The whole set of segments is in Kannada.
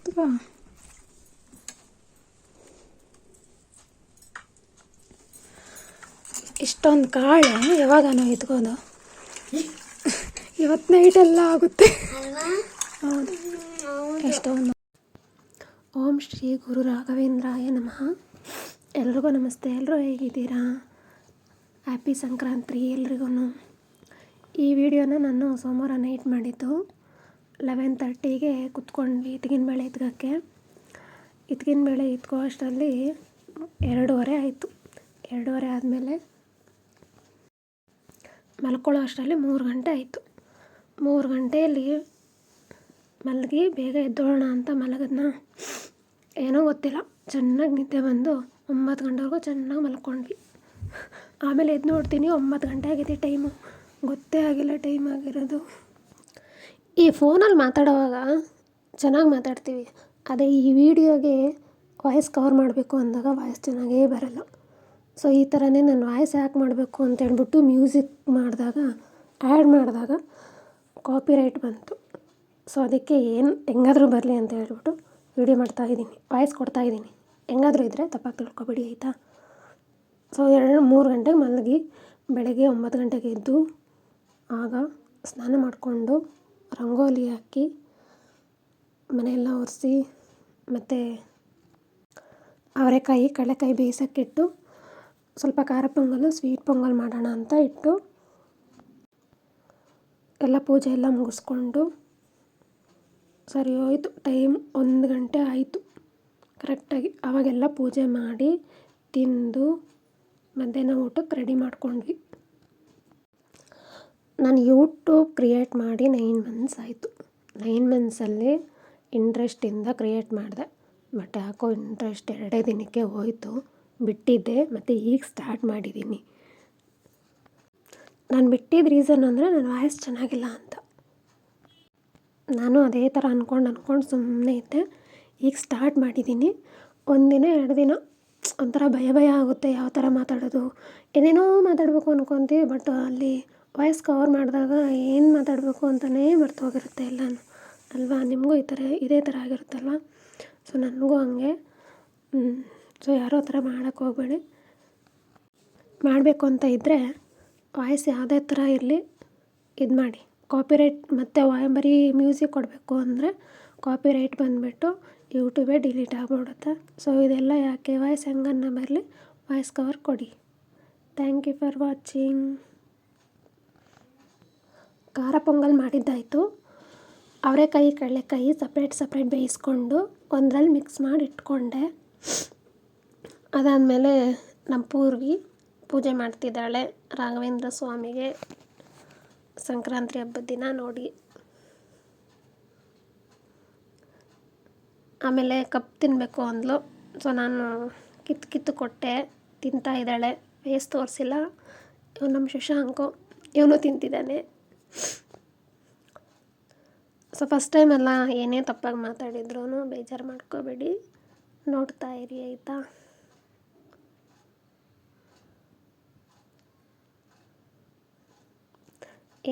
ಎತ್ಕೋ. ಇಷ್ಟೊಂದು ಕಾಳು ಯಾವಾಗ ನಾವು ಎತ್ಕೋದು? ಇವತ್ತು ನೈಟೆಲ್ಲ ಆಗುತ್ತೆ. ಹೌದು, ಎಷ್ಟೊಂದು. ಓಂ ಶ್ರೀ ಗುರು ರಾಘವೇಂದ್ರಾಯ ನಮಃ. ಎಲ್ರಿಗೂ ನಮಸ್ತೆ. ಎಲ್ಲರೂ ಹೇಗಿದ್ದೀರಾ? ಹ್ಯಾಪಿ ಸಂಕ್ರಾಂತಿ ಎಲ್ರಿಗೂ. ಈ ವಿಡಿಯೋನ ನಾನು ಸೋಮವಾರ ನೈಟ್ ಮಾಡಿದ್ದು. 11:30ಗೆ ಕುತ್ಕೊಂಡ್ವಿ ಇತ್ಗಿನಬೇಳೆ ಎತ್ಕೋಕ್ಕೆ. ಇತ್ಗಿನಬೇಳೆ ಎತ್ಕೋ ಅಷ್ಟರಲ್ಲಿ 2:30 ಆಯಿತು. 2:30 ಆದಮೇಲೆ ಮಲ್ಕೊಳ್ಳೋ ಅಷ್ಟರಲ್ಲಿ 3 ಗಂಟೆ ಆಯಿತು. 3 ಗಂಟೆಯಲ್ಲಿ ಮಲಗಿ ಬೇಗ ಎದ್ದೋಳೋಣ ಅಂತ ಮಲಗಿದ್ನ. ಏನೋ ಗೊತ್ತಿಲ್ಲ, ಚೆನ್ನಾಗಿ ನಿದ್ದೆ ಬಂದು 9 ಗಂಟೆವರೆಗೂ ಚೆನ್ನಾಗಿ ಮಲ್ಕೊಂಡ್ವಿ. ಆಮೇಲೆ ಎದ್ದು ನೋಡ್ತೀನಿ 9 ಗಂಟೆ ಆಗಿದೆ ಟೈಮು. ಗೊತ್ತೇ ಆಗಿಲ್ಲ ಟೈಮ್ ಆಗಿರೋದು. ಈ ಫೋನಲ್ಲಿ ಮಾತಾಡೋವಾಗ ಚೆನ್ನಾಗಿ ಮಾತಾಡ್ತೀವಿ. ಅದೇ ಈ ವಿಡಿಯೋಗೆ ವಾಯ್ಸ್ ಕವರ್ ಮಾಡಬೇಕು ಅಂದಾಗ ವಾಯ್ಸ್ ಚೆನ್ನಾಗೇ ಬರೋಲ್ಲ. ಸೊ ಈ ಥರನೇ ನಾನು ವಾಯ್ಸ್ ಯಾಕೆ ಮಾಡಬೇಕು ಅಂತೇಳ್ಬಿಟ್ಟು ಮ್ಯೂಸಿಕ್ ಮಾಡಿದಾಗ ಆ್ಯಡ್ ಮಾಡಿದಾಗ ಕಾಪಿರೈಟ್ ಬಂತು. ಸೊ ಅದಕ್ಕೆ ಹೆಂಗಾದರೂ ಬರಲಿ ಅಂತ ಹೇಳ್ಬಿಟ್ಟು ವಿಡಿಯೋ ಮಾಡ್ತಾಯಿದ್ದೀನಿ, ವಾಯ್ಸ್ ಕೊಡ್ತಾಯಿದ್ದೀನಿ. ಹೆಂಗಾದರೂ ಇದ್ದರೆ ತಪ್ಪಾಗಿ ತಿಳ್ಕೊಬೇಡಿ ಆಯಿತಾ. ಸೊ 3 ಗಂಟೆಗೆ ಮಲಗಿ ಬೆಳಗ್ಗೆ 9 ಗಂಟೆಗೆ ಎದ್ದು ಆಗ ಸ್ನಾನ ಮಾಡಿಕೊಂಡು ರಂಗೋಲಿ ಹಾಕಿ ಮನೆಯೆಲ್ಲ ಒರೆಸಿ ಮತ್ತು ಅವರೆಕಾಯಿ ಕಡಲೆಕಾಯಿ ಬೇಯಿಸೋಕ್ಕಿಟ್ಟು ಸ್ವಲ್ಪ ಖಾರ ಪೊಂಗಲು ಸ್ವೀಟ್ ಪೊಂಗಲ್ ಮಾಡೋಣ ಅಂತ ಇಟ್ಟು ಎಲ್ಲ ಪೂಜೆ ಎಲ್ಲ ಮುಗಿಸ್ಕೊಂಡು ಸರಿ ಹೋಯಿತು. ಟೈಮ್ 1 ಗಂಟೆ ಆಯಿತು ಕರೆಕ್ಟಾಗಿ. ಆವಾಗೆಲ್ಲ ಪೂಜೆ ಮಾಡಿ ತಿಂದು ಮಧ್ಯಾಹ್ನ ಊಟಕ್ಕೆ ರೆಡಿ ಮಾಡ್ಕೊಂಡ್ವಿ. ನಾನು ಯೂಟ್ಯೂಬ್ ಕ್ರಿಯೇಟ್ ಮಾಡಿ 9 ಮಂತ್ಸ್ ಆಯಿತು. 9 ಮಂತ್ಸಲ್ಲಿ ಇಂಟ್ರೆಸ್ಟಿಂದ ಕ್ರಿಯೇಟ್ ಮಾಡಿದೆ. ಬಟ್ ಯಾಕೋ ಇಂಟ್ರೆಸ್ಟ್ 2 ದಿನಕ್ಕೆ ಹೋಯಿತು, ಬಿಟ್ಟಿದ್ದೆ. ಮತ್ತು ಈಗ ಸ್ಟಾರ್ಟ್ ಮಾಡಿದ್ದೀನಿ. ನಾನು ಬಿಟ್ಟಿದ್ದ ರೀಸನ್ ಅಂದರೆ ನನ್ನ ವಾಯ್ಸ್ ಚೆನ್ನಾಗಿಲ್ಲ ಅಂತ. ನಾನು ಅದೇ ಥರ ಅಂದ್ಕೊಂಡು ಸುಮ್ಮನೆ ಇದ್ದೆ. ಈಗ ಸ್ಟಾರ್ಟ್ ಮಾಡಿದ್ದೀನಿ. 1 ದಿನ 2 ದಿನ ಒಂಥರ ಭಯ ಆಗುತ್ತೆ, ಯಾವ ಥರ ಮಾತಾಡೋದು, ಏನೇನೋ ಮಾತಾಡಬೇಕು ಅಂದ್ಕೊತೀವಿ. ಬಟ್ ಅಲ್ಲಿ ವಾಯ್ಸ್ ಕವರ್ ಮಾಡಿದಾಗ ಏನು ಮಾತಾಡಬೇಕು ಅಂತಲೇ ಮರ್ತೋಗಿರುತ್ತೆ ಎಲ್ಲನೂ ಅಲ್ವಾ. ನಿಮಗೂ ಇದೇ ಥರ ಆಗಿರುತ್ತಲ್ವ. ಸೊ ನನಗೂ ಹಂಗೆ. ಸೊ ಯಾರೋ ಥರ ಮಾಡೋಕ್ಕೆ ಹೋಗಬೇಡಿ. ಮಾಡಬೇಕು ಅಂತ ಇದ್ದರೆ ವಾಯ್ಸ್ ಯಾವುದೇ ಥರ ಇರಲಿ ಇದು ಮಾಡಿ. ಕಾಪಿರೈಟ್ ಮತ್ತು ಬರೀ ಮ್ಯೂಸಿಕ್ ಕೊಡಬೇಕು ಅಂದರೆ ಕಾಪಿರೈಟ್ ಬಂದುಬಿಟ್ಟು ಯೂಟ್ಯೂಬೇ ಡಿಲೀಟ್ ಆಗಿಬಿಡುತ್ತೆ. ಸೊ ಇದೆಲ್ಲ ಯಾಕೆ, ವಾಯ್ಸ್ ಹೆಂಗನ್ನ ಬರಲಿ, ವಾಯ್ಸ್ ಕವರ್ ಕೊಡಿ. Thank you for watching. ಖಾರ ಪೊಂಗಲ್ ಮಾಡಿದ್ದಾಯಿತು. ಅವರೆಕಾಯಿ ಕಡಲೆಕಾಯಿ ಸಪ್ರೇಟ್ ಬೇಯಿಸ್ಕೊಂಡು ಒಂದರಲ್ಲಿ ಮಿಕ್ಸ್ ಮಾಡಿ ಇಟ್ಕೊಂಡೆ. ಅದಾದಮೇಲೆ ನಮ್ಮ ಪೂರ್ವಿ ಪೂಜೆ ಮಾಡ್ತಿದ್ದಾಳೆ ರಾಘವೇಂದ್ರ ಸ್ವಾಮಿಗೆ ಸಂಕ್ರಾಂತಿ ಹಬ್ಬದ ದಿನ ನೋಡಿ. ಆಮೇಲೆ ಕಪ್ ತಿನ್ನಬೇಕು ಅಂದ್ಲು. ಸೊ ನಾನು ಕಿತ್ತು ಕೊಟ್ಟೆ. ತಿಂತಾ ಇದ್ದಾಳೆ, ಫೇಸ್ ತೋರಿಸಿಲ್ಲ. ನಮ್ಮ ಶಶಾಂಕು ಇವನು ತಿಂತಿದ್ದಾನೆ. ಸೊ ಫಸ್ಟ್ ಟೈಮ್ ಎಲ್ಲ ಏನೇ ತಪ್ಪಾಗಿ ಮಾತಾಡಿದ್ರೂ ಬೇಜಾರು ಮಾಡ್ಕೋಬೇಡಿ, ನೋಡ್ತಾ ಇರಿ ಆಯಿತಾ.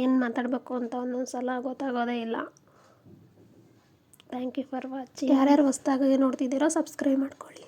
ಏನು ಮಾತಾಡಬೇಕು ಅಂತ ಒಂದೊಂದು ಸಲ ಗೊತ್ತಾಗೋದೇ ಇಲ್ಲ. Thank you for watching. ಯಾರ್ಯಾರು ಹೊಸ್ದಾಗಿ ನೋಡ್ತಿದ್ದೀರೋ ಸಬ್ಸ್ಕ್ರೈಬ್ ಮಾಡ್ಕೊಳ್ಳಿ.